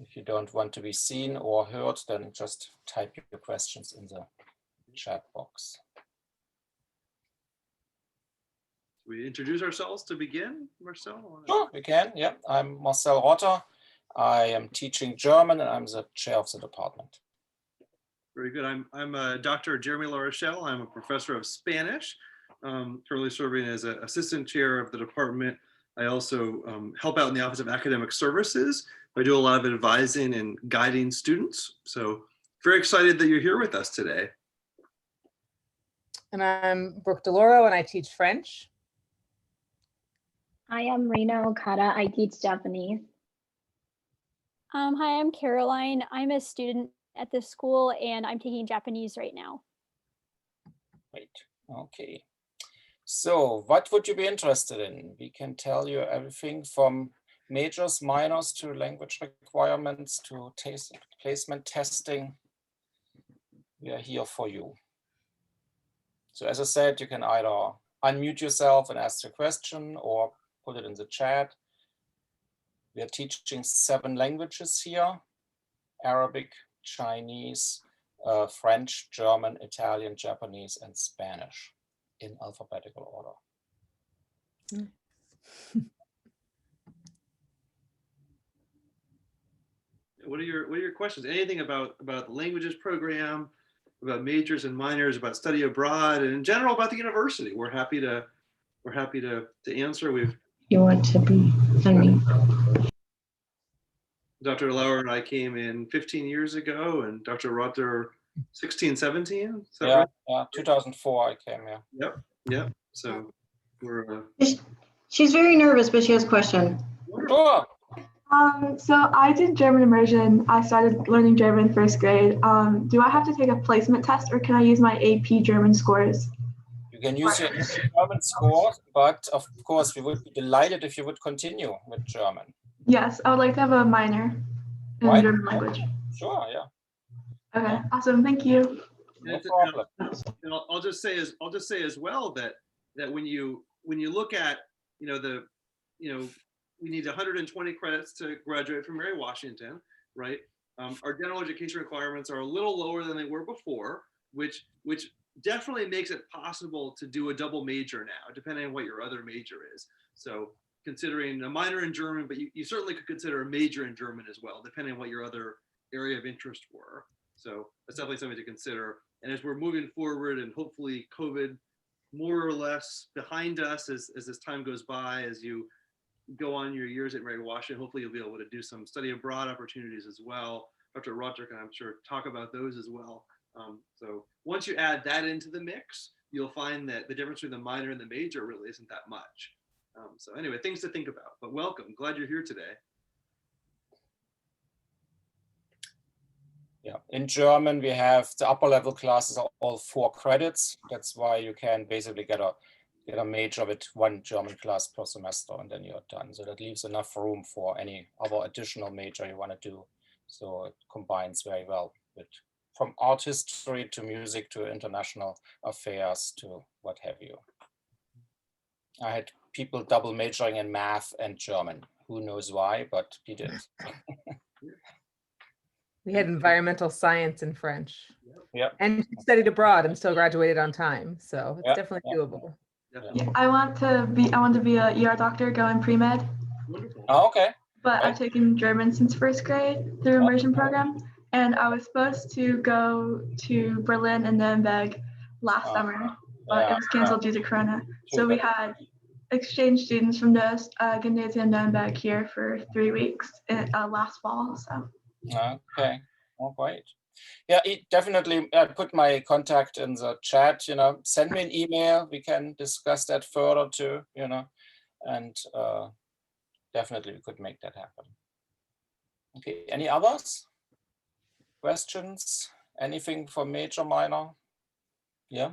If you don't want to be seen or heard, then just type your questions in the chat box. We introduce ourselves to begin, Marcel? Sure, we can. Yeah, I'm Marcel Rotter. I am teaching German and I'm the chair of the department. Very good. I'm Dr. Jeremy LaRochelle. I'm a professor of Spanish, currently serving as an assistant chair of the department. I also help out in the Office of Academic Services. I do a lot of advising and guiding students. So very excited that you're here with us today. And I'm Brooke DeLauro and I teach French. I am Rina Okada. I teach Japanese. Hi, I'm Caroline. I'm a student at this school and I'm taking Japanese right now. Great. Okay. So what would you be interested in? We can tell you everything from majors, minors to language requirements to placement testing. We are here for you. So as I said, you can either unmute yourself and ask a question or put it in the chat. We are teaching 7 languages here: Arabic, Chinese, French, German, Italian, Japanese, and Spanish in alphabetical order. What are your questions? Anything about the languages program, about majors and minors, about study abroad, and in general about the university? We're happy to answer. You want to be unmute. Dr. Lauer and I came in 15 years ago, and Dr. Rotter 16, 17. Is that right? Yeah, 2004 I came here. Yep. So we're. She's very nervous, but she has a question. Sure. So I did German immersion. I started learning German first grade. Do I have to take a placement test or can I use my AP German scores? You can use your German scores, but of course we would be delighted if you would continue with German. Yes, I would like to have a minor in German language. Sure, yeah. Okay, awesome. Thank you. No problem. And I'll just say as well that when you look at we need 120 credits to graduate from Mary Washington, right? Our general education requirements are a little lower than they were before, which definitely makes it possible to do a double major now, depending on what your other major is. So considering a minor in German, but you certainly could consider a major in German as well, depending on what your other area of interest were. So that's definitely something to consider. And as we're moving forward and hopefully COVID more or less behind us as this time goes by, as you go on your years at Mary Washington, hopefully you'll be able to do some study abroad opportunities as well. Dr. Rotter can, I'm sure, talk about those as well. So once you add that into the mix, you'll find that the difference between the minor and the major really isn't that much. So anyway, things to think about, but welcome, glad you're here today. Yeah, in German, we have the upper level classes are all 4 credits. That's why you can basically get a major with 1 German class per semester and then you're done. So that leaves enough room for any other additional major you want to do. So it combines very well with from art history to music to international affairs to what have you. I had people double majoring in math and German. Who knows why, but he did. We had environmental science and French. Yeah. And she studied abroad and still graduated on time. So it's Yeah, definitely doable. Yeah, I want to be a ER doctor going pre-med. Oh, okay. But Right. I've taken German since first grade through immersion program. And I was supposed to go to Berlin and Nuremberg last summer, but it was canceled due to Corona. So we had exchange students from the Gymnasium Nuremberg here for 3 weeks last fall. So. Okay. Oh, great. Yeah, definitely. I put my contact in the chat. Send me an email. We can discuss that further too. And definitely we could make that happen. Okay. Any others? Questions? Anything for major, minor? Yeah.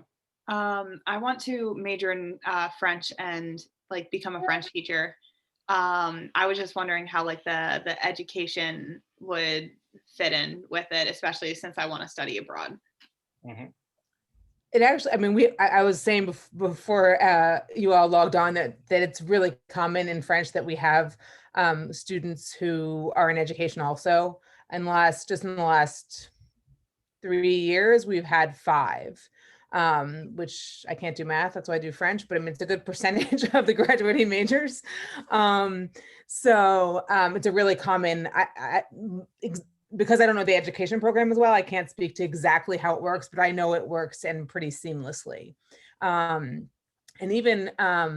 I want to major in French and become a French teacher. I was just wondering how the education would fit in with it, especially since I want to study abroad. Mm-hmm. It actually, I mean, I was saying before you all logged on that it's really common in French that we have students who are in education also. And just in the last 3 years, we've had 5, which I can't do math. That's why I do French, but I mean, it's a good percentage of the graduating majors. So it's a really common, because I don't know the education program as well, I can't speak to exactly how it works, but I know it works and pretty seamlessly. And even I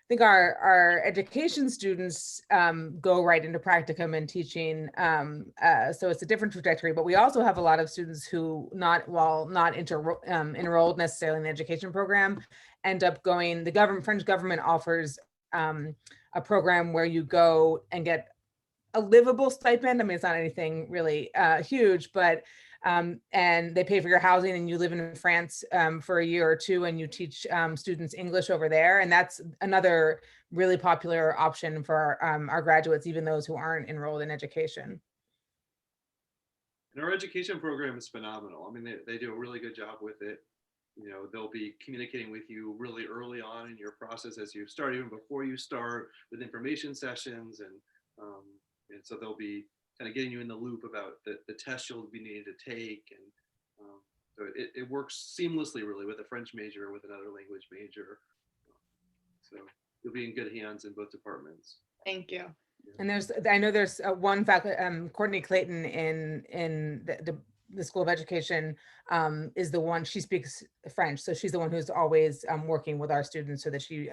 think our education students go right into practicum and teaching. So it's a different trajectory, but we also have a lot of students who not enrolled necessarily in the education program, end up going, French government offers a program where you go and get a livable stipend. I mean, it's not anything really huge, but and they pay for your housing and you live in France for a year or 2 and you teach students English over there. And that's another really popular option for our graduates, even those who aren't enrolled in education. And our education program is phenomenal. I mean, they do a really good job with it. You know, they'll be communicating with you really early on in your process as you start, even before you start, with information sessions, and so they'll be kind of getting you in the loop about the test you'll be needing to take, and so it works seamlessly really with a French major or with another language major. So you'll be in good hands in both departments. Thank you. And I know there's one faculty, Courtney Clayton in the School of Education is the one, she speaks French. So she's the one who's always working with our students so that she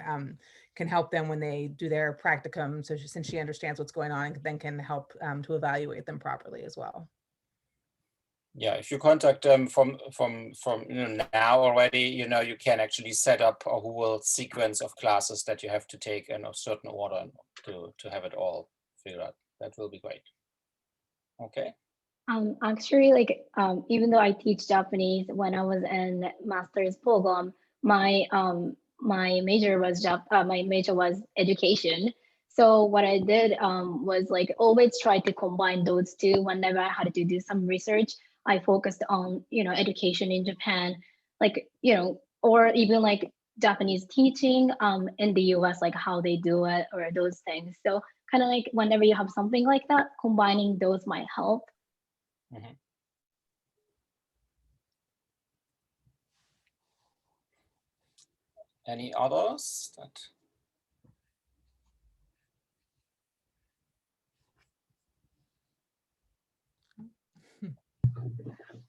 can help them when they do their practicum. So since she understands what's going on, and then can help to evaluate them properly as well. Yeah, if you contact them from now already, you can actually set up a whole sequence of classes that you have to take in a certain order to have it all figured out. That will be great. Okay. Actually, even though I teach Japanese, when I was in master's program, my major was education. So what I did was always try to combine those two. Whenever I had to do some research, I focused on education in Japan, or even Japanese teaching in the US, how they do it or those things. So kind of whenever you have something like that, combining those might help. Mm-hmm. Any others?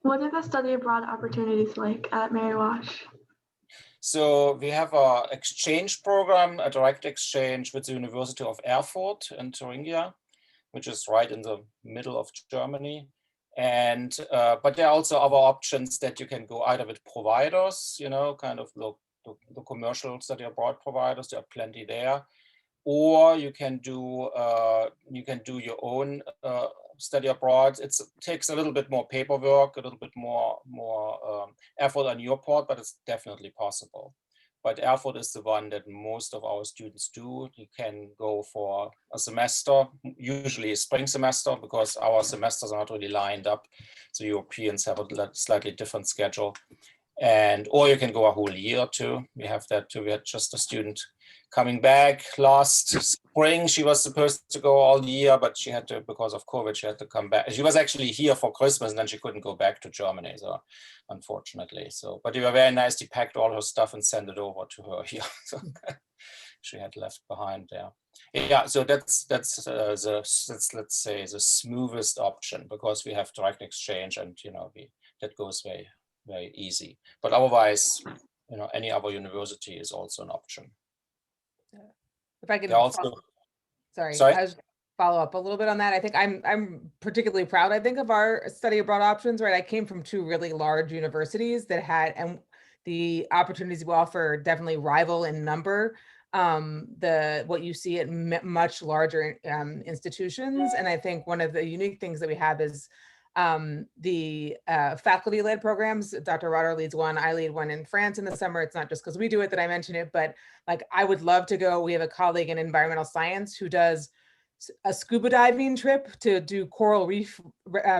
What are the study abroad opportunities like at Mary Wash? So we have an exchange program, a direct exchange with the University of Erfurt in Thuringia, which is right in the middle of Germany. And but there are also other options that you can go either with providers, kind of the commercial study abroad providers. There are plenty there, or you can do your own study abroad. It takes a little bit more paperwork, a little bit more effort on your part, but it's definitely possible. But Erfurt is the one that most of our students do. You can go for a semester, usually a spring semester, because our semesters are not really lined up. So Europeans have a slightly different schedule. Or you can go a whole year too. We have that too. We had just a student coming back last spring. She was supposed to go all year, but she had to, because of COVID, she had to come back. She was actually here for Christmas and then she couldn't go back to Germany, so unfortunately. So, but they were very nice. They packed all her stuff and sent it over to her here. So she had left behind there. Yeah, so that's let's say the smoothest option, because we have direct exchange and that goes very, very easy. But otherwise, any other university is also an option. If I can sorry, I was follow up a little bit on that. I think I'm particularly proud, I think, of our study abroad options, right? I came from 2 really large universities that had, and the opportunities we offer definitely rival in number what you see at much larger institutions. And I think one of the unique things that we have is the faculty-led programs. Dr. Rotter leads one, I lead one in France in the summer. It's not just because we do it that I mention it, but I would love to go. We have a colleague in environmental science who does a scuba diving trip to do coral reef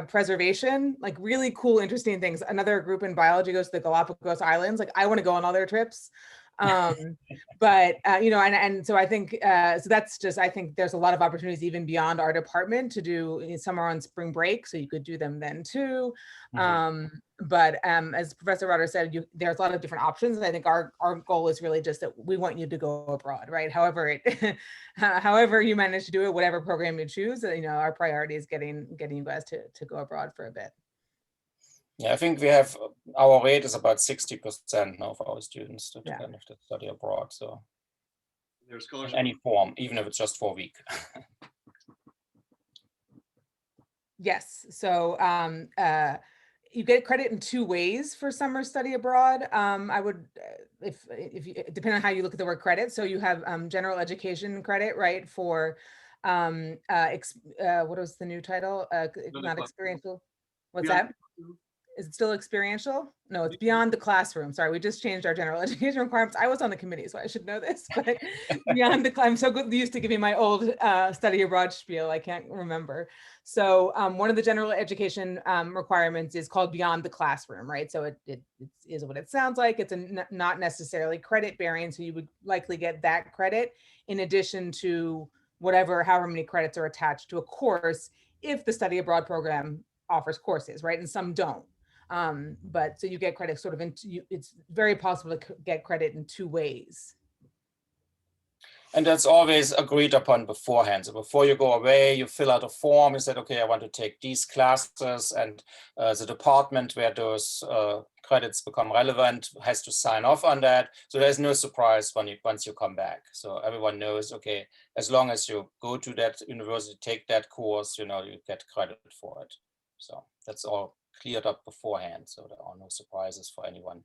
preservation, like really cool, interesting things. Another group in biology goes to the Galapagos Islands. Like I want to go on all their trips. But you know, and so I think so that's just, I think there's a lot of opportunities even beyond our department to do. Some are on spring break, so you could do them then too. But as Professor Rotter said, there's a lot of different options. And I think our goal is really just that we want you to go abroad, right? However however you manage to do it, whatever program you choose, you know, our priority is getting you guys to go abroad for a bit. Yeah, I think we have, our rate is about 60% now for our students to kind of to study abroad. So there's in scholarship. any form, even if it's just for a week. Yes, so you get credit in 2 ways for summer study abroad. I would, if you, depending on how you look at the word credit, so you have general education credit, right, for what was the new title? Not experiential. What's that? Is it still experiential? No, it's beyond the classroom. Sorry, we just changed our general education requirements. I was on the committee, so I should know this, but beyond the, I'm so good used to giving my old study abroad spiel, I can't remember. So one of the general education requirements is called beyond the classroom, right? So it is what it sounds like. It's not necessarily credit bearing, so you would likely get that credit in addition to however many credits are attached to a course if the study abroad program offers courses, right? And some don't. But so you get credit sort of it's very possible to get credit in 2 ways. And that's always agreed upon beforehand. So before you go away, you fill out a form. You said, okay, I want to take these classes, and the department where those credits become relevant has to sign off on that. So there's no surprise once you come back. So everyone knows, okay, as long as you go to that university, take that course, you know, you get credit for it. So that's all cleared up beforehand, so there are no surprises for anyone.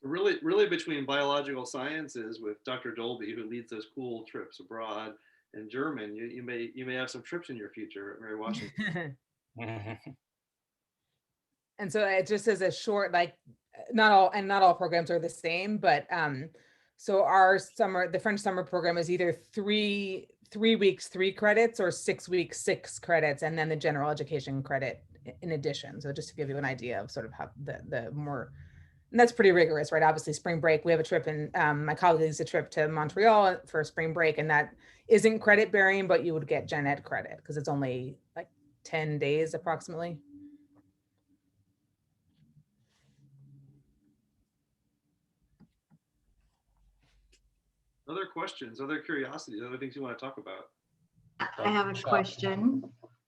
Really between biological sciences with Dr. Dolby, who leads those cool trips abroad, and German, you may have some trips in your future at Mary Washington. And so it just as a short, like not all programs are the same, but so the French summer program is either 3 weeks, 3 credits, or 6 weeks, 6 credits, and then the general education credit in addition. So just to give you an idea of sort of how the more, and that's pretty rigorous, right? Obviously spring break, we have a trip in, my colleague leads a trip to Montreal for spring break, and that isn't credit bearing, but you would get gen ed credit because it's only like 10 days approximately. Other questions, other curiosities, other things you want to talk about? I have a question.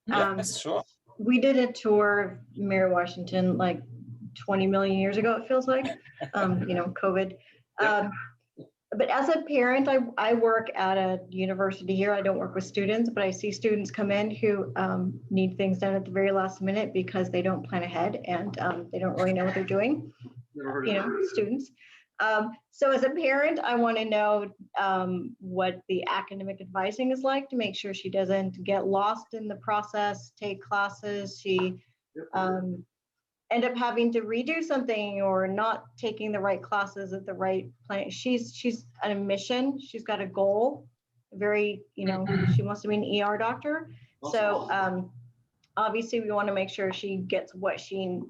Yes, sure. We did a tour of Mary Washington like 20 million years ago, it feels like, you know, COVID. But as a parent, I work at a university here. I don't work with students, but I see students come in who need things done at the very last minute because they don't plan ahead and they don't really know what they're doing, you know, students. So as a parent, I want to know what the academic advising is like to make sure she doesn't get lost in the process, take classes, she end up having to redo something or not taking the right classes at the right plan. She's on a mission. She's got a goal. Very, you know, she wants to be an ER doctor. So obviously we want to make sure she gets what she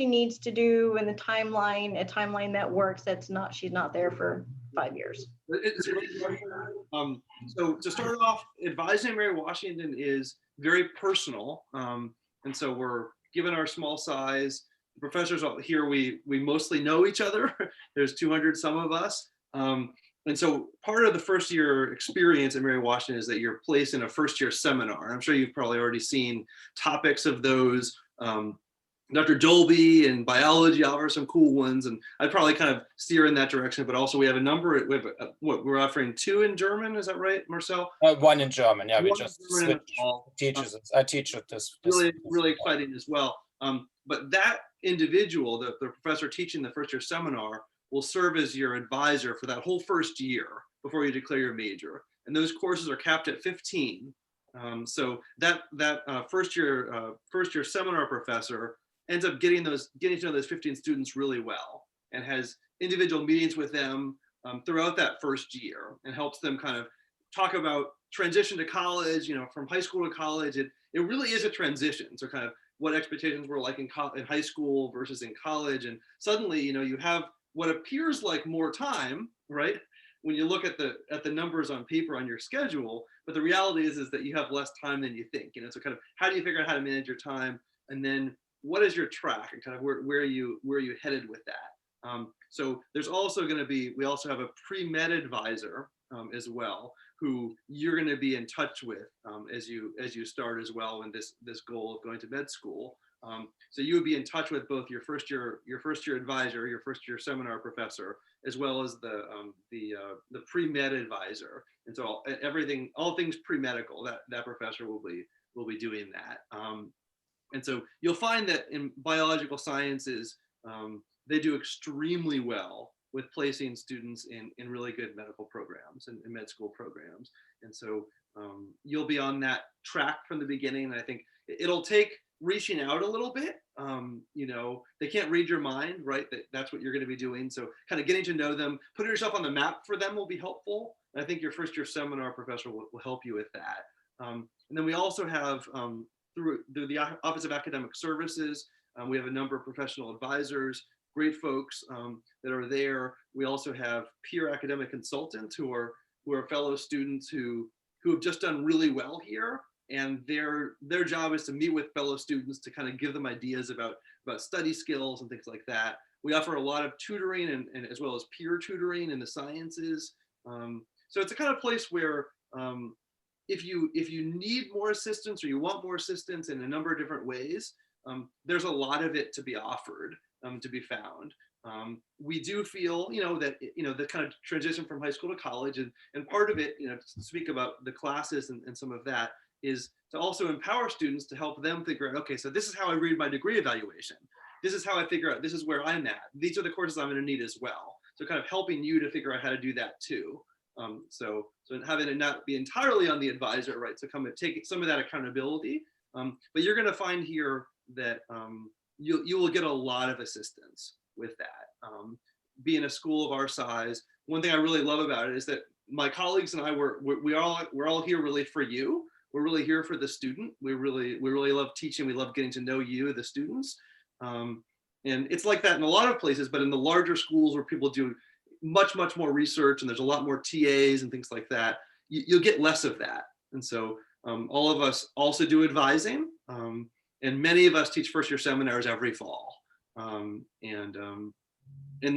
needs to do in the timeline, a timeline that works. She's not there for 5 years. It's a great question. So to start off, advising Mary Washington is very personal. And so given our small size, the professors here, we mostly know each other. There's 200 some of us. And so part of the first year experience at Mary Washington is that you're placed in a first year seminar. I'm sure you've probably already seen topics of those. Dr. Dolby and biology offer some cool ones, and I'd probably kind of steer in that direction. But also we have a number. We have we're offering 2 in German. Is that right, Marcel? 1 in German. Yeah, we just switch teachers. I teach at this. Really exciting as well. But that individual, the professor teaching the first year seminar, will serve as your advisor for that whole first year before you declare your major. And those courses are capped at 15. So that first year seminar professor ends up getting to know those 15 students really well and has individual meetings with them throughout that first year and helps them kind of talk about transition to college, from high school to college, it really is a transition. So kind of what expectations were like in high school versus in college. And suddenly, you have what appears like more time, right? When you look at the numbers on paper on your schedule, but the reality is that you have less time than you think. So kind of how do you figure out how to manage your time, and then what is your track, and kind of where are you headed with that? So there's also going to be, we also have a pre-med advisor as well, who you're going to be in touch with as you start as well in this goal of going to med school. So you would be in touch with both your first year advisor, your first year seminar professor, as well as the pre-med advisor. And so all things pre-medical, that professor will be doing that. And so you'll find that in biological sciences, they do extremely well with placing students in really good medical programs and med school programs. And so you'll be on that track from the beginning. I think it'll take reaching out a little bit. They can't read your mind, right? That's what you're going to be doing. So kind of getting to know them, putting yourself on the map for them will be helpful. And I think your first year seminar professor will help you with that. And then we also have, through the Office of Academic Services, we have a number of professional advisors, great folks that are there. We also have peer academic consultants who are fellow students who have just done really well here. And their job is to meet with fellow students to kind of give them ideas about study skills and things like that. We offer a lot of tutoring and as well as peer tutoring in the sciences. So it's a kind of place where if you need more assistance or you want more assistance in a number of different ways, there's a lot of it to be offered, to be found. We do feel, that, the kind of transition from high school to college, and part of it, to speak about the classes and some of that, is to also empower students to help them figure out, okay, so this is how I read my degree evaluation. This is how I figure out, this is where I'm at. These are the courses I'm gonna need as well. So kind of helping you to figure out how to do that too. So having it not be entirely on the advisor, right? So come and take some of that accountability. But you're gonna find here that you will get a lot of assistance with that. Being a school of our size, one thing I really love about it is that my colleagues and I, we're all here really for you. We're really here for the student. We really love teaching. We love getting to know you, the students. And it's like that in a lot of places, but in the larger schools where people do much more research and there's a lot more TAs and things like that, you'll get less of that. And so all of us also do advising, and many of us teach first year seminars every fall. And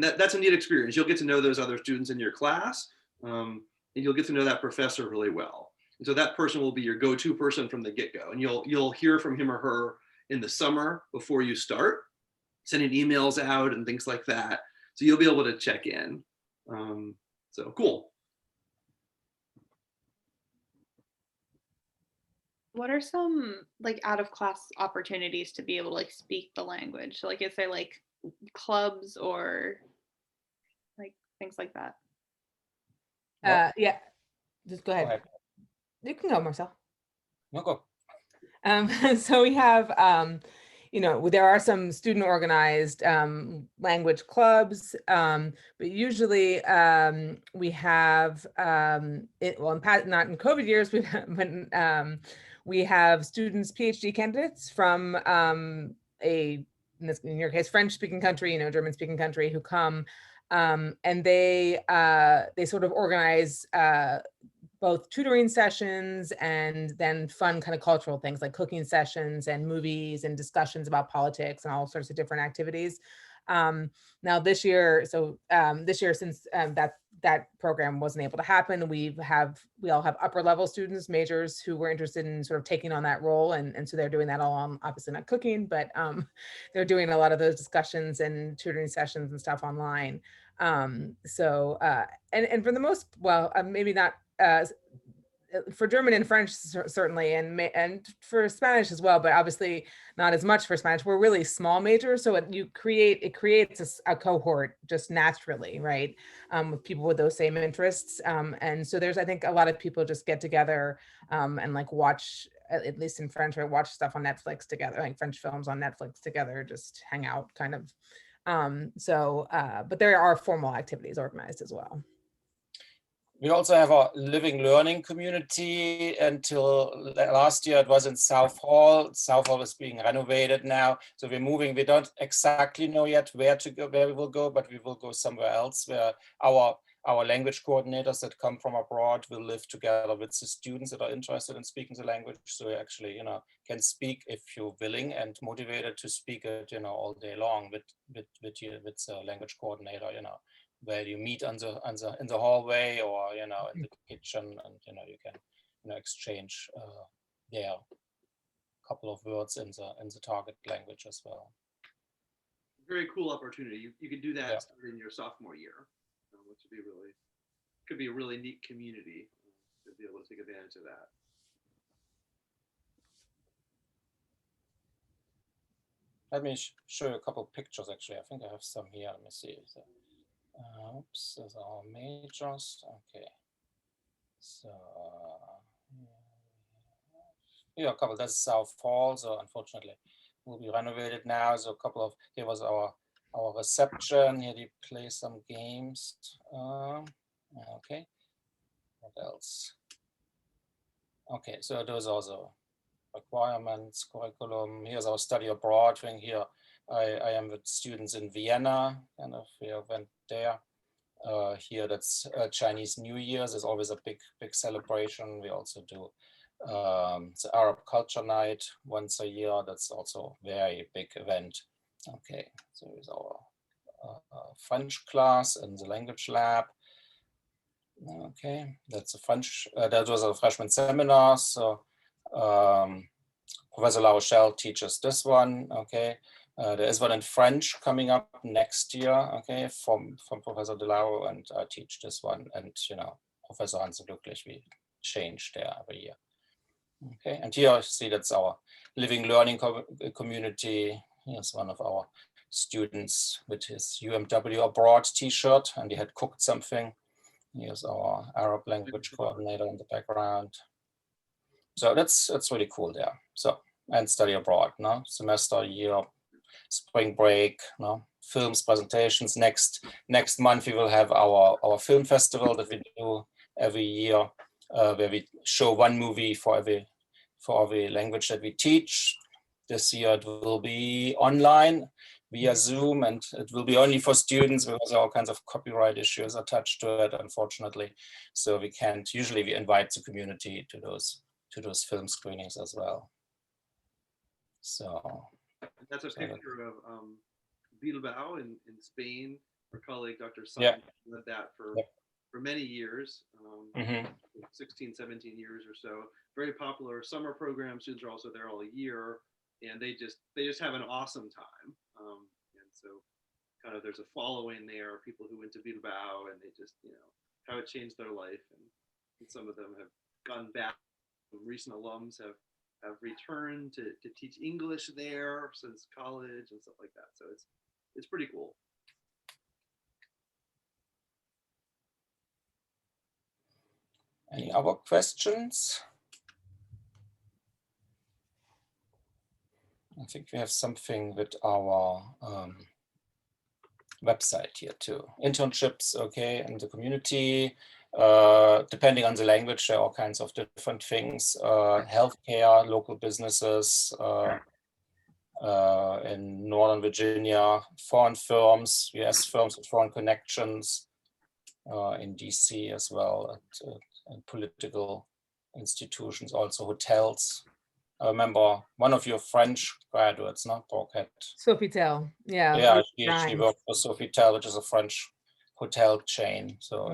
that's a neat experience. You'll get to know those other students in your class, and you'll get to know that professor really well. And so that person will be your go-to person from the get-go. And you'll hear from him or her in the summer before you start, sending emails out and things like that. So you'll be able to check in. So cool. What are some like out of class opportunities to be able to like speak the language? Like is there like clubs or like things like that? Yeah, just go ahead. Go ahead. You can go, Marcel. No, go. So we have, there are some student organized language clubs, but usually we have, not in COVID years, we have students, PhD candidates from in your case, French speaking country, German speaking country, who come and they sort of organize both tutoring sessions and then fun kind of cultural things like cooking sessions and movies and discussions about politics and all sorts of different activities. Now this year, since that program wasn't able to happen, we all have upper level students, majors, who were interested in sort of taking on that role, and so they're doing that all on, obviously not cooking, but they're doing a lot of those discussions and tutoring sessions and stuff online. And for the most, maybe not. For German and French, certainly, and for Spanish as well, but obviously not as much for Spanish. We're really small majors, so it creates a cohort just naturally, right, with people with those same interests. And so there's, I think, a lot of people just get together and like watch, at least in French, or watch stuff on Netflix together, like French films on Netflix together, just hang out kind of. But there are formal activities organized as well. We also have a living learning community. Until last year, it was in South Hall. South Hall is being renovated now. So we're moving. We don't exactly know yet where to go, where we will go, but we will go somewhere else where our language coordinators that come from abroad will live together with the students that are interested in speaking the language. So you actually, can speak if you're willing and motivated to speak it, all day long with the language coordinator, where you meet in the hallway or in the kitchen, and you can exchange there a couple of words in the target language as well. Very cool opportunity. You could do that Yeah. starting your sophomore year, which could be a really neat community to be able to take advantage of that. Let me show you a couple of pictures. Actually, I think I have some here. Let me see. Oops, those are our majors. Okay, so here a couple. That's South Hall. So unfortunately, will be renovated now. So a couple of, here was our reception. Here they play some games. Okay, what else? Okay, so those are the requirements, curriculum. Here's our study abroad thing here. I am with students in Vienna, kind of, we went there. Here, that's Chinese New Year's. There's always a big celebration. We also do the Arab Culture Night once a year. That's also a very big event. Okay, so here's our French class in the language lab. Okay, that's a French, that was a freshman seminar. So Professor La Rochelle teaches this one. Okay, there is one in French coming up next year. Okay, from Professor Delaro, and I teach this one. And Professor Hans Glücklich, we change there every year. Okay, and here you see that's our living learning community. Here's one of our students with his UMW abroad T-shirt, and he had cooked something. Here's our Arab language coordinator in the background. So that's really cool there. So, and study abroad, no? Semester, year, spring break, no? Films, presentations. Next month we will have our film festival that we do every year, where we show one movie for every language that we teach. This year it will be online via Zoom, and it will be only for students because all kinds of copyright issues attached to it, unfortunately. So we can't. Usually we invite the community to those film screenings as well. So that's a picture of Bilbao in Spain. Our colleague Dr. Simon led that for many years, 16, 17 years or so. Very popular summer program. Students are also there all year, and they just have an awesome time. And so kind of there's a following there, people who went to Bilbao, and they just, how it changed their life. And some of them have gone back. Recent alums have returned to teach English there since college and stuff like that. So it's pretty cool. Any other questions? I think we have something with our website here too. Internships, okay, in the community. Depending on the language, there are all kinds of different things. Healthcare, local businesses in Northern Virginia, foreign firms, US firms with foreign connections, in DC as well, and political institutions, also hotels. I remember one of your French graduates, not Borket. Sofitel, yeah. Yeah, she worked for Sofitel, which is a French hotel chain. So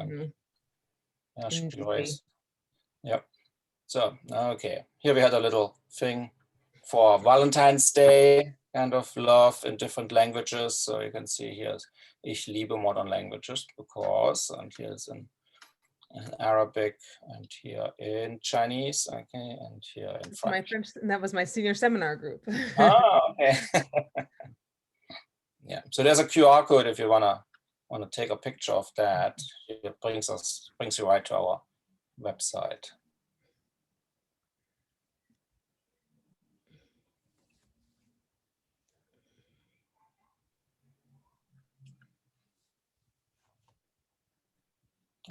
yeah, she was. Yep. So okay, here we had a little thing for Valentine's Day, kind of love in different languages. So you can see here, Ich liebe modern languages because, and here's in Arabic, and here in Chinese, okay, and here in French. My French, and that was my senior seminar group. Oh, okay. Yeah, so there's a QR code if you wanna take a picture of that. It brings you right to our website.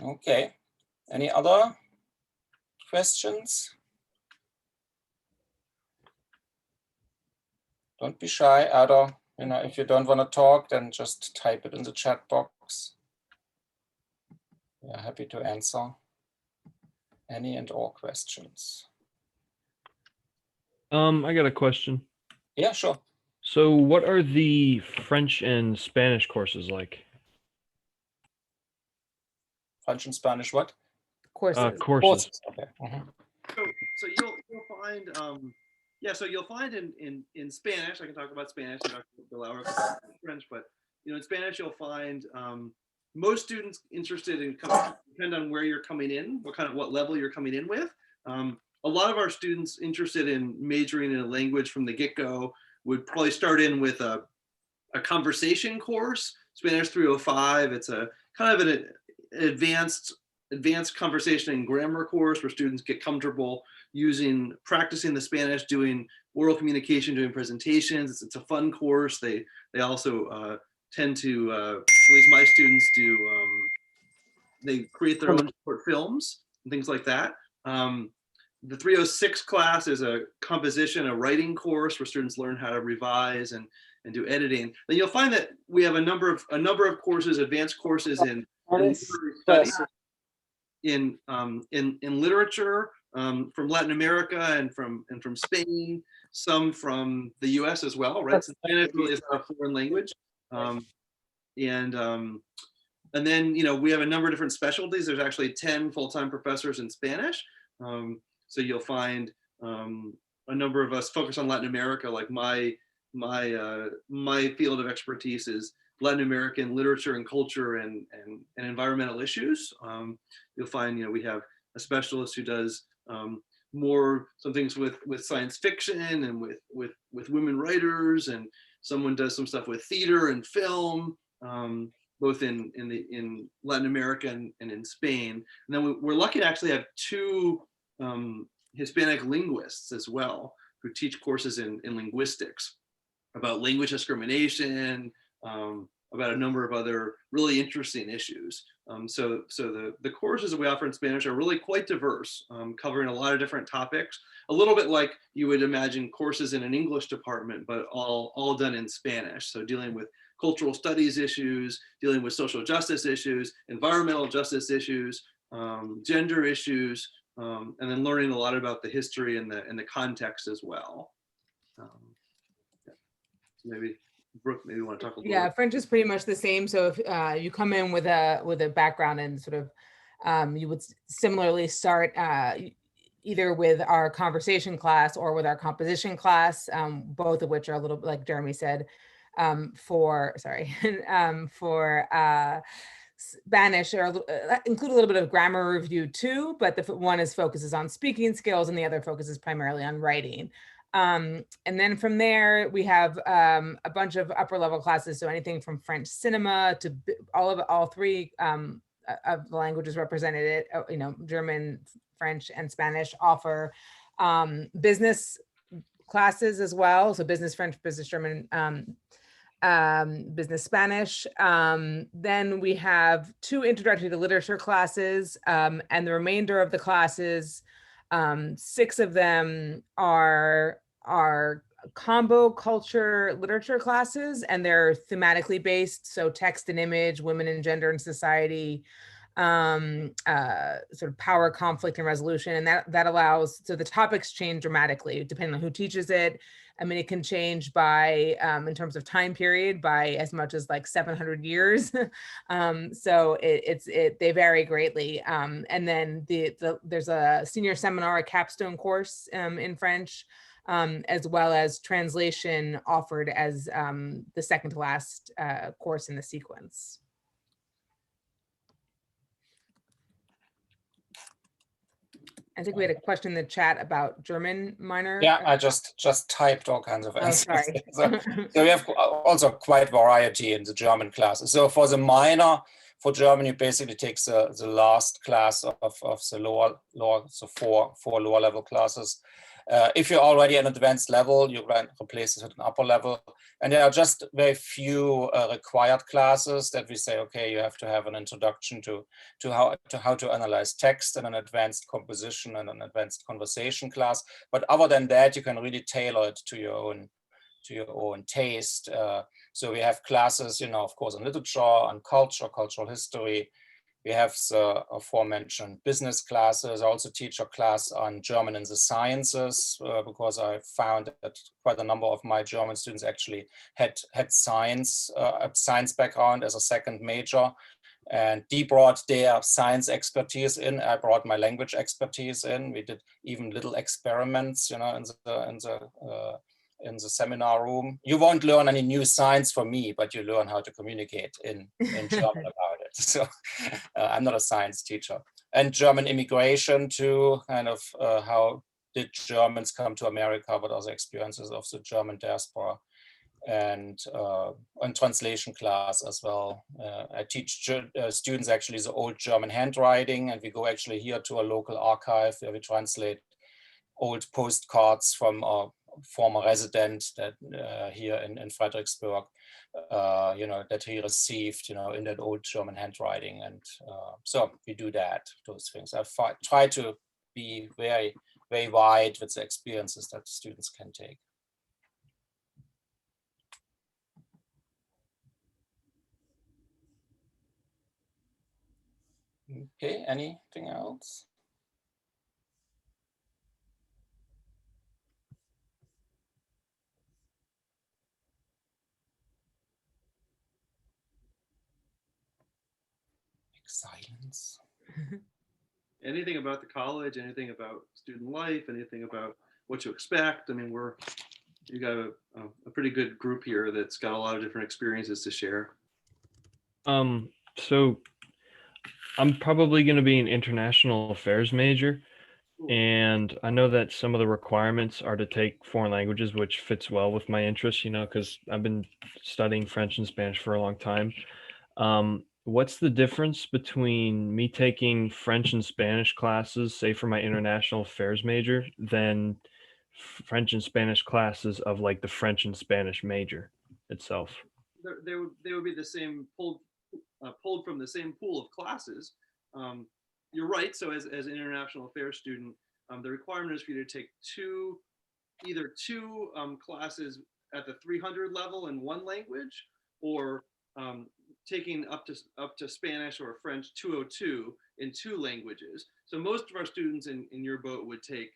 Okay, Any other questions? Don't be shy, Ada. If you don't want to talk, then just type it in the chat box. We are happy to answer any and all questions. I got a question. Yeah, sure. So what are the French and Spanish courses like? French and Spanish, what? Courses. Courses. Okay. Mhm. So you'll find so you'll find in Spanish, I can talk about Spanish, and Dr. Bilauer can talk about French, but in Spanish you'll find most students interested in depend on where you're coming in, what level you're coming in with. A lot of our students interested in majoring in a language from the get-go would probably start in with a conversation course, Spanish 305. It's a kind of an advanced conversation and grammar course where students get comfortable practicing the Spanish, doing oral communication, doing presentations. It's a fun course. They also tend to, at least my students do, they create their own short films and things like that. The 306 class is a composition, a writing course where students learn how to revise and do editing. Then you'll find that we have a number of courses, advanced courses in studies, in literature from Latin America and from Spain, some from the U.S. as well, right? So Spanish really is not a foreign language, and then we have a number of different specialties. There's actually 10 full-time professors in Spanish. So you'll find a number of us focus on Latin America. Like my field of expertise is Latin American literature and culture and environmental issues. You'll find we have a specialist who does some things with science fiction and with women writers, and someone does some stuff with theater and film, both in Latin America and in Spain. And then we're lucky to actually have two Hispanic linguists as well, who teach courses in linguistics about language discrimination, about a number of other really interesting issues. So the courses that we offer in Spanish are really quite diverse, covering a lot of different topics, a little bit like you would imagine courses in an English department, but all done in Spanish. So dealing with cultural studies issues, dealing with social justice issues, environmental justice issues, gender issues, and then learning a lot about the history and the context as well. Yeah. So maybe Brooke, maybe you want to talk a little bit. French is pretty much the same. So if you come in with a background and sort of, you would similarly start either with our conversation class or with our composition class, both of which are a little bit, like Jeremy said, for Spanish, or include a little bit of grammar review too, but the one focuses on speaking skills and the other focuses primarily on writing. And then from there, we have a bunch of upper level classes. So anything from French cinema to all three of the languages represented, German, French, and Spanish offer business classes as well. So business French, business German, business Spanish. Then we have 2 introductory to literature classes, and the remainder of the classes, 6 of them are combo culture literature classes, and they're thematically based. So text and image, women and gender and society, sort of power, conflict, and resolution. And that allows, so the topics change dramatically depending on who teaches it. I mean, it can change by, in terms of time period, by as much as like 700 years. So they vary greatly. And then there's a senior seminar, a capstone course in French, as well as translation offered as the second to last course in the sequence. I think we had a question in the chat about German minor. Yeah, I just typed all kinds of answers. Sorry. So we have also quite variety in the German classes. So for the minor, for German, you basically take the last class of the lower, so four lower level classes. If you're already an advanced level, you can replace it with an upper level. And there are just very few required classes that we say, okay, you have to have an introduction to how to analyze text and an advanced composition and an advanced conversation class. But other than that, you can really tailor it to your own taste. So we have classes, of course, on literature, on culture, cultural history. We have the aforementioned business classes. I also teach a class on German and the sciences because I found that quite a number of my German students actually had science background as a second major. And they brought their science expertise in. I brought my language expertise in. We did even little experiments, in the seminar room. You won't learn any new science from me, but you learn how to communicate in German about it. So I'm not a science teacher. And German immigration too, kind of how did Germans come to America? What are the experiences of the German diaspora? And translation class as well. I teach students actually the old German handwriting, and we go actually here to a local archive where we translate old postcards from a former resident that here in Fredericksburg, that he received, in that old German handwriting. And so we do those things. I try to be very, very wide with the experiences that students can take. Okay, anything else? Silence. Anything about the college, anything about student life, anything about what to expect? I mean, you got a pretty good group here that's got a lot of different experiences to share. So I'm probably going to be an international affairs major, and I know that some of the requirements are to take foreign languages, which fits well with my interests, because I've been studying French and Spanish for a long time. What's the difference between me taking French and Spanish classes, say for my international affairs major, than French and Spanish classes of like the French and Spanish major itself? They would be the same, pulled from the same pool of classes. You're right. So as an international affairs student, the requirement is for you to take either two classes at the 300 level in one language, or taking up to Spanish or French 202 in two languages. So most of our students in your boat would take,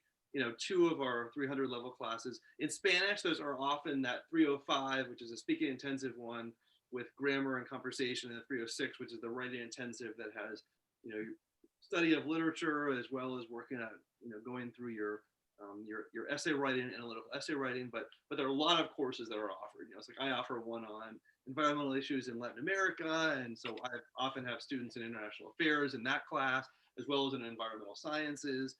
two of our 300 level classes. In Spanish, those are often that 305, which is a speaking intensive one with grammar and conversation, and the 306, which is the writing intensive that has, study of literature as well as working at, going through your essay writing, analytical essay writing. But there are a lot of courses that are offered. It's like I offer one on environmental issues in Latin America, and so I often have students in international affairs in that class, as well as in environmental sciences.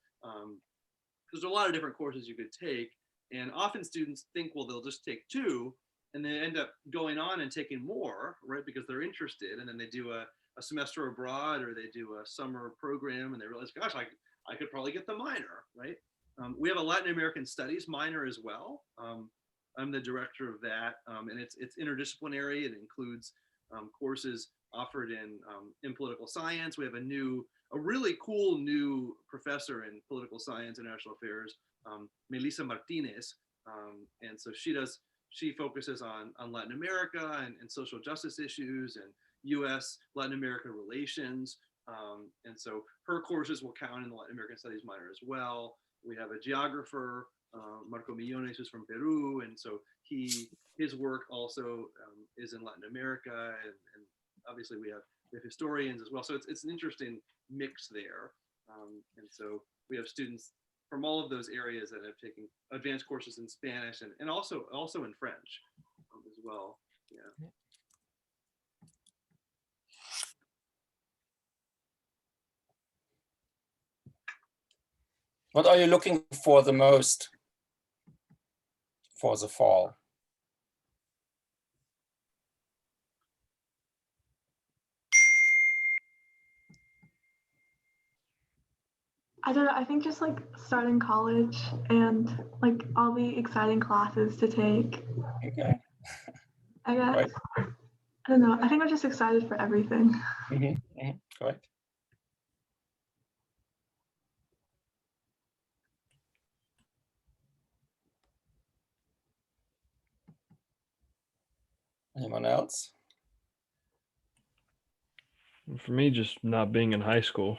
There's a lot of different courses you could take, and often students think, well, they'll just take two, and they end up going on and taking more, right? Because they're interested, and then they do a semester abroad, or they do a summer program, and they realize, gosh, I could probably get the minor, right? We have a Latin American Studies minor as well. I'm the director of that, and it's interdisciplinary. It includes courses offered in political science. We have a really cool new professor in political science, international affairs, Melissa Martinez, and so she focuses on Latin America and social justice issues and U.S. Latin American relations, and so her courses will count in the Latin American Studies minor as well. We have a geographer, Marco Millones, who's from Peru, and so his work also is in Latin America, and obviously we have historians as well. So it's an interesting mix there, and so we have students from all of those areas that have taken advanced courses in Spanish and also in French as well. Yeah. What are you looking for the most for the fall? I don't know. I think just like starting college and like all the exciting classes to take. Okay. I guess. Right. I don't know. I think I'm just excited for everything. Correct. Anyone else? For me, just not being in high school.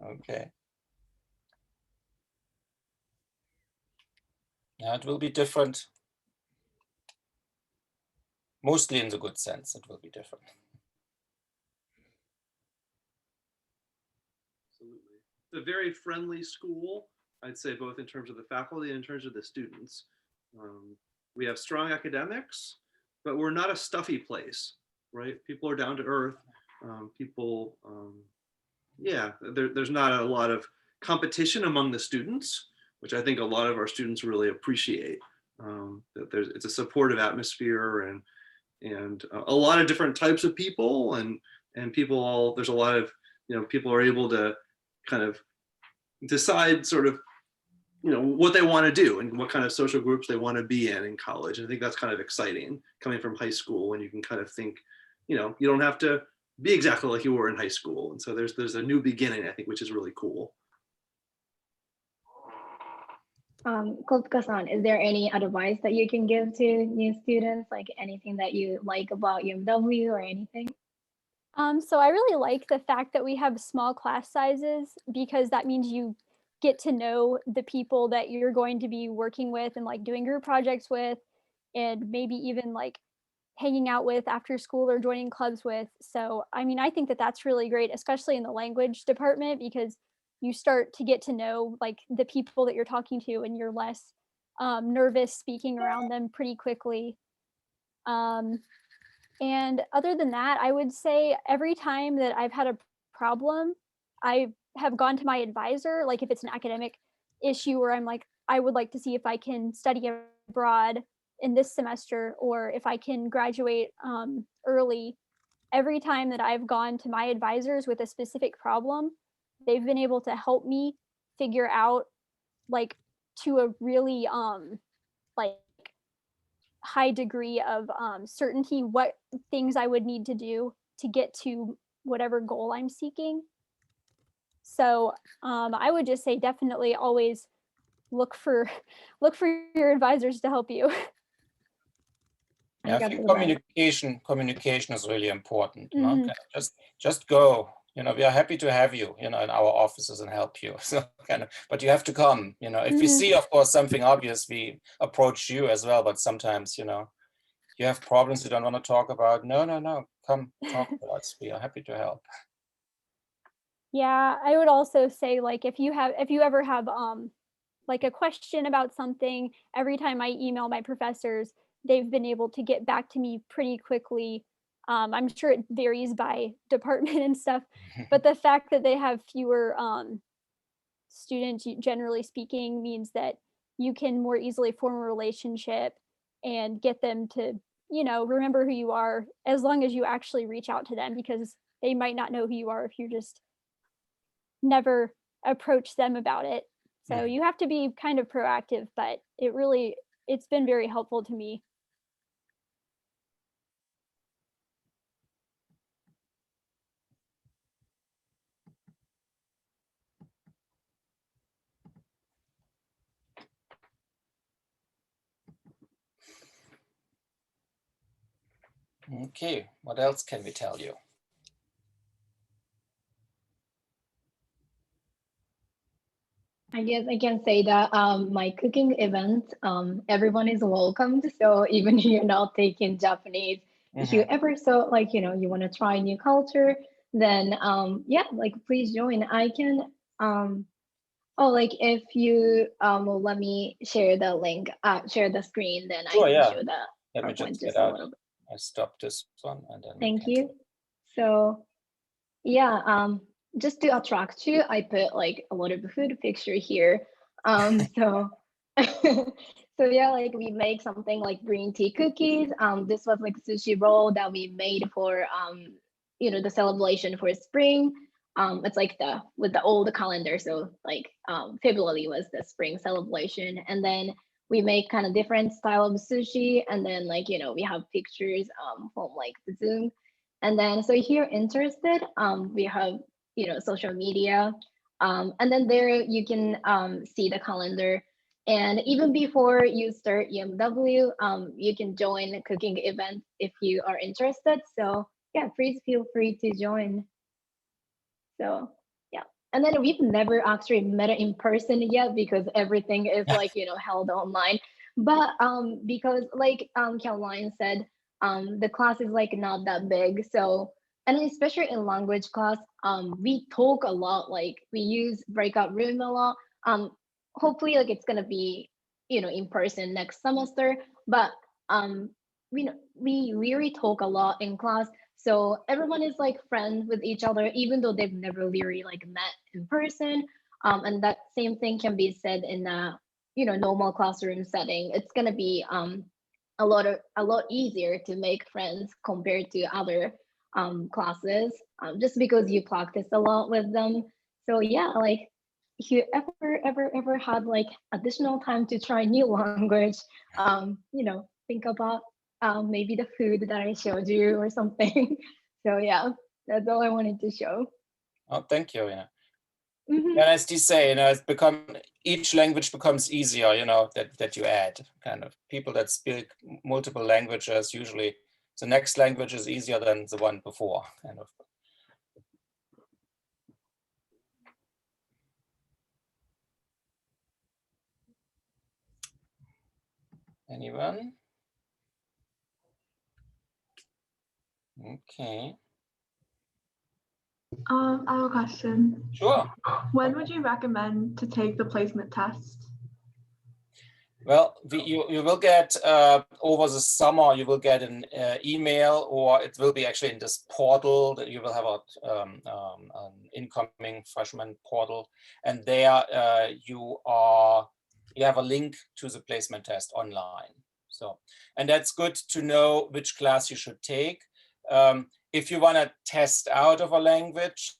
Okay. Yeah, it will be different. Mostly in the good sense, it will be different. Absolutely. It's a very friendly school, I'd say, both in terms of the faculty and in terms of the students. We have strong academics, but we're not a stuffy place, right? People are down to earth. There's not a lot of competition among the students, which I think a lot of our students really appreciate. It's a supportive atmosphere and a lot of different types of people and people there's a lot of people are able to kind of decide sort of what they want to do and what kind of social groups they want to be in college. And I think that's kind of exciting coming from high school when you can kind of think, you don't have to be exactly like you were in high school. And so there's a new beginning, I think, which is really cool. Kopka-san, is there any advice that you can give to new students, like anything that you like about UMW or anything? So I really like the fact that we have small class sizes because that means you get to know the people that you're going to be working with and like doing group projects with, and maybe even like hanging out with after school or joining clubs with. So, I mean, I think that that's really great, especially in the language department, because you start to get to know like the people that you're talking to and you're less nervous speaking around them pretty quickly. And other than that, I would say every time that I've had a problem, I have gone to my advisor, like if it's an academic issue where I'm like, I would like to see if I can study abroad in this semester or if I can graduate early. Every time that I've gone to my advisors with a specific problem, they've been able to help me figure out like to a really like high degree of certainty what things I would need to do to get to whatever goal I'm seeking. So I would just say definitely always look for your advisors to help you. Yeah, I think communication is really important. No? Just go. We are happy to have you, in our offices and help you. So but you have to come. If we see, of course, something obvious, we approach you as well. But sometimes, you have problems you don't want to talk about. No, come talk to us. We are happy to help. Yeah, I would also say like if you ever have like a question about something, every time I email my professors, they've been able to get back to me pretty quickly. I'm sure it varies by department and stuff, but the fact that they have fewer students, generally speaking, means that you can more easily form a relationship and get them to, remember who you are as long as you actually reach out to them, because they might not know who you are if you just never approach them about it. So you have to be kind of proactive, but it's been very helpful to me. Okay, what else can we tell you? I guess I can say that my cooking event, everyone is welcomed. So even if you're not taking Japanese, if you ever you want to try new culture, then please join. I can if you will let me share the link, share the screen, then Sure, I can yeah. show that. Let me just get a out. little bit. I stopped this one and then. Thank you. So just to attract you, I put like a lot of food picture here. So we make something like green tea cookies. This was like sushi roll that we made for the celebration for spring. It's like with the old calendar. So like February was the spring celebration. And then we make kind of different style of sushi. And then like, we have pictures from like the Zoom. And then, so if you're interested, we have, social media. And then there you can see the calendar. And even before you start UMW, you can join cooking events if you are interested. So yeah, please feel free to join. So yeah, and then we've never actually met in person yet because everything is like, held online. But because like Caroline said, the class is like not that big. So, and especially in language class, we talk a lot, like we use breakout room a lot. Hopefully like it's gonna be, in person next semester, but we really talk a lot in class. So everyone is like friends with each other, even though they've never really like met in person. And that same thing can be said in a normal classroom setting. It's gonna be a lot easier to make friends compared to other classes, just because you practice a lot with them. So yeah, like if you ever had like additional time to try new language, think about maybe the food that I showed you or something. So yeah, that's all I wanted to show. Oh, thank you. Yeah. Mhm. And as you say, each language becomes easier, that you add kind of people that speak multiple languages. Usually the next language is easier than the one before, kind of. Anyone? Okay. I have a question. Sure. When would you recommend to take the placement test? Well, you will get over the summer, you will get an email, or it will be actually in this portal that you will have an incoming freshman portal, and there you have a link to the placement test online. So, and that's good to know which class you should take. If you want to test out of a language,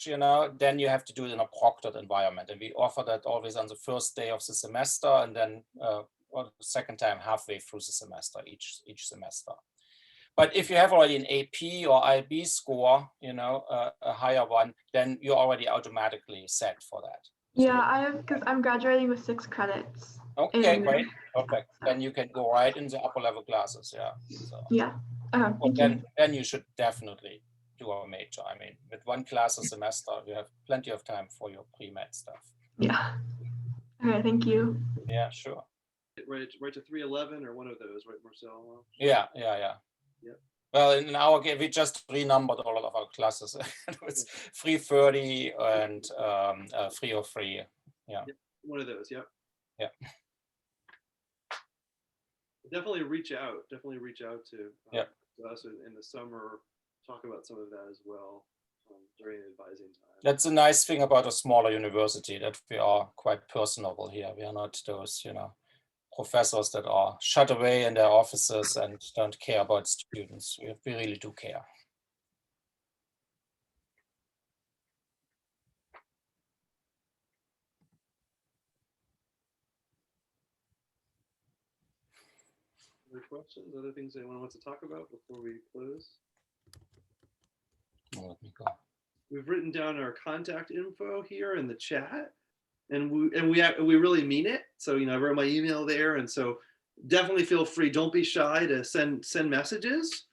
then you have to do it in a proctored environment, and we offer that always on the first day of the semester, and then or the second time halfway through the semester, each semester. But if you have already an AP or IB score, a higher one, then you're already automatically set for that. Yeah, I have, because I'm graduating with 6 credits. Okay, great, perfect. Then you can go right in the upper level classes, yeah. So, yeah, then you should definitely do a major. I mean, with one class a semester, you have plenty of time for your pre-med stuff. Yeah. Okay, thank you. Yeah, sure. Right to 311 or one of those, right, Marcel? Yeah. Yep. Well, in our case, we just renumbered all of our classes. It's 330 and 303. Yeah. Yep. One of those. Yep. Yeah. Definitely reach out. to us in the summer. Talk about some of that as well during advising time. That's a nice thing about a smaller university, that we are quite personable here. We are not those, professors that are shut away in their offices and don't care about students. We really do care. Other questions, other things anyone wants to talk about before we close? Let me go. We've written down our contact info here in the chat, and we really mean it. So I've wrote my email there, and so definitely feel free. Don't be shy to send messages.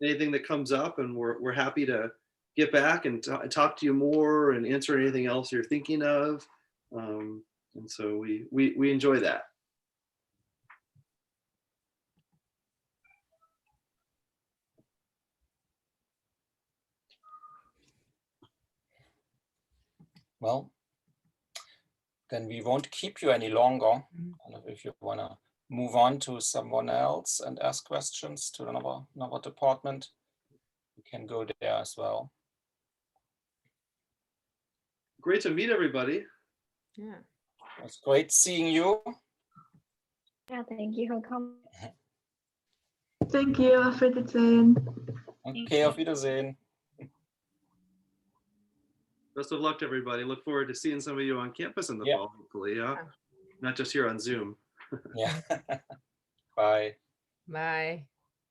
Anything that comes up, and we're happy to get back and talk to you more and answer anything else you're thinking of. And so we enjoy that. Well, then we won't keep you any longer. And if you want to move on to someone else and ask questions to another department, you can go there as well. Great to meet everybody. Yeah. It's great seeing you. Yeah, thank you for coming. Thank you. Auf Wiedersehen. Okay, auf Wiedersehen. Best of luck to everybody. Look forward to seeing some of you on campus in the Yeah. fall, hopefully. Yeah. Yeah. Not just here on Zoom. Yeah. Bye. Bye.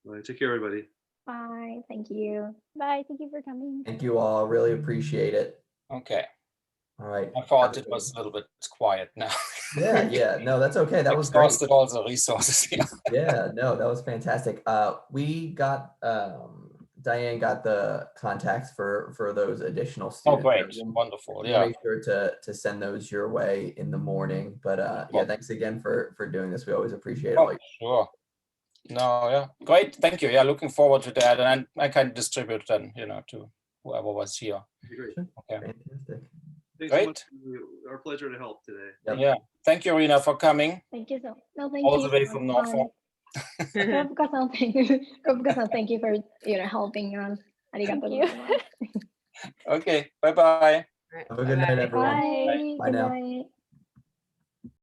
All right, take care, everybody. Bye. Thank you. Bye. Thank you for coming. Thank you all. Really appreciate it. Okay. All right. I thought Have it a was good- a little bit quiet now. Yeah. No, that's okay. That was great. Exhausted all the resources here. Yeah, no, that was fantastic. We got Diane got the contacts for those additional Oh, students. great. We'll Wonderful. we'll Yeah. make sure to send those your way in the morning. But yeah, thanks again for doing this. We always appreciate all Oh, you. sure. No, yeah. Great. Thank you. Yeah, looking forward to that. And I can distribute then, to whoever was here. Be great. Okay. Fantastic. Thanks so Great. much. Our pleasure to help today. Yep. Yeah. Thank you, Rena, for coming Thank you so. No, thank all you. the way so from much. Norfolk. 黒深さん thank you. 黒深さん thank you for helping us. ありがとうございます。 Okay. Bye-bye. Have a good night, everyone. Bye. Bye now. Goodbye.